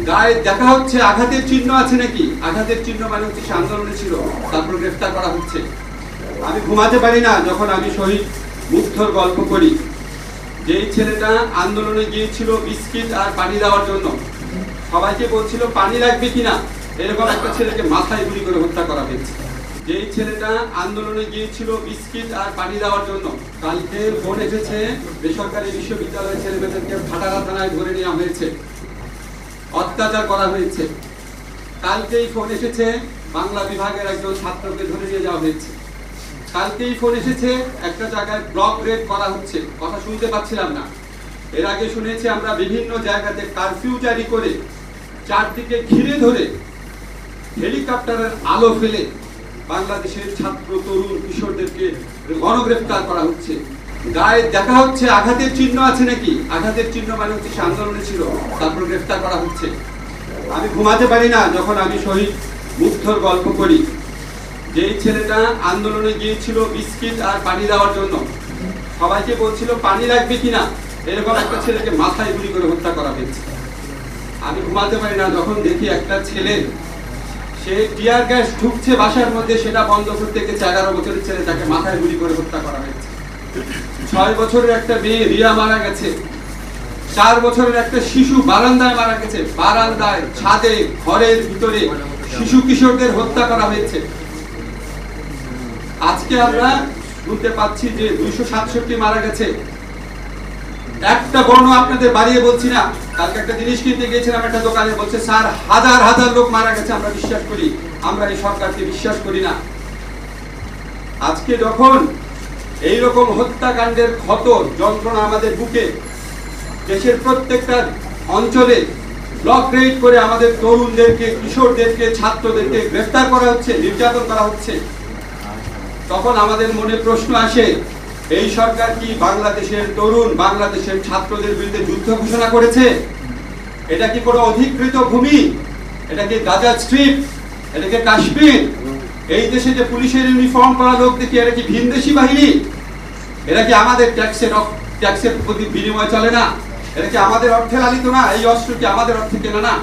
গায়ে দেখা হচ্ছে আঘাতের চিহ্ন আছে নাকি? আঘাতের চিহ্ন মানে হচ্ছে সে আন্দোলনে ছিল, তারপর গ্রেফতার করা হচ্ছে। আমি ঘুমাতে পারি না যখন আমি শহীদ মুগ্ধর গল্প করি। যেই ছেলেটা আন্দোলনে গিয়েছিল বিস্কিট আর পানি দেওয়ার জন্য, সবাইকে বলছিল পানি লাগবে কিনা, এরকম একটা ছেলেকে মাথায় গুলি করে হত্যা করা হয়েছে। যেই ছেলেটা আন্দোলনে গিয়েছিল বিস্কিট আর পানি দেওয়ার জন্য, কালকে ফোন এসেছে বেসরকারি বিশ্ববিদ্যালয়ের ছেলেমেয়েদেরকে ভাটারা থানায় ধরে নেওয়া হয়েছে, অত্যাচার করা হয়েছে। কালকেই ফোন এসেছে বাংলা বিভাগের একজন ছাত্রকে ধরে নিয়ে যাওয়া হয়েছে। কালকেই ফোন এসেছে একটা জায়গায় ব্লক রেড করা হচ্ছে, কথা শুনতে পাচ্ছিলাম না। এর আগে শুনেছি আমরা বিভিন্ন জায়গাতে কারফিউ জারি করে চারদিকে ঘিরে ধরে হেলিকপ্টারের আলো ফেলে বাংলাদেশের ছাত্র তরুণ কিশোরদেরকে গণগ্রেফতার করা হচ্ছে। গায়ে দেখা হচ্ছে আঘাতের চিহ্ন আছে নাকি? আঘাতের চিহ্ন মানে হচ্ছে সে আন্দোলনে ছিল, তারপর গ্রেফতার করা হচ্ছে। আমি ঘুমাতে পারি না যখন আমি শহীদ মুগ্ধর গল্প করি। যেই ছেলেটা আন্দোলনে গিয়েছিল বিস্কিট আর পানি দেওয়ার জন্য, সবাইকে বলছিল পানি লাগবে কিনা, এরকম একটা ছেলেকে মাথায় গুলি করে হত্যা করা হয়েছে। আমি ঘুমাতে পারি না যখন দেখি একটা ছেলে সে টিয়ার গ্যাস ঢুকছে বাসার মধ্যে, সেটা বন্ধ করতে গেছে 11 বছরের ছেলে, তাকে মাথায় গুলি করে হত্যা করা হয়েছে। 6 বছরের একটা মেয়ে রিয়া মারা গেছে। 4 বছরের একটা শিশু বারান্দায় মারা গেছে, বারান্দায়, ছাদে, ঘরের ভিতরে শিশু কিশোরদের হত্যা করা হয়েছে। আজকে আমরা শুনতে পাচ্ছি যে 267 মারা গেছে। একটা বর্ণ আপনাদের বাড়িয়ে বলছি না। কালকে একটা জিনিস কিনতে গিয়েছিলাম একটা দোকানে, বলছে স্যার হাজার হাজার লোক মারা গেছে, আমরা বিশ্বাস করি, আমরা এই সরকারকে বিশ্বাস করি না। আজকে যখন এইরকম হত্যাকাণ্ডের ক্ষত যন্ত্রণা আমাদের বুকে, দেশের প্রত্যেকটা অঞ্চলে ব্লক রেড করে আমাদের তরুণদেরকে, কিশোরদেরকে, ছাত্রদেরকে গ্রেফতার করা হচ্ছে, নির্যাতন করা হচ্ছে, তখন আমাদের মনে প্রশ্ন আসে, এই সরকার কি বাংলাদেশের তরুণ, বাংলাদেশের ছাত্রদের বিরুদ্ধে যুদ্ধ ঘোষণা করেছে? এটা কি কোনো অধিকৃত ভূমি? এটা কি গাজা স্ট্রিপ? এটা কি কাশ্মীর? এই দেশে যে পুলিশের ইউনিফর্ম পরা লোক দেখি, এরা কি ভিনদেশি বাহিনী? এরা কি আমাদের ট্যাক্সের প্রতি বিনিময় চলে না? এটা কি আমাদের অর্থে লালিত না? এই অস্ত্র কি আমাদের অর্থে কেনা না?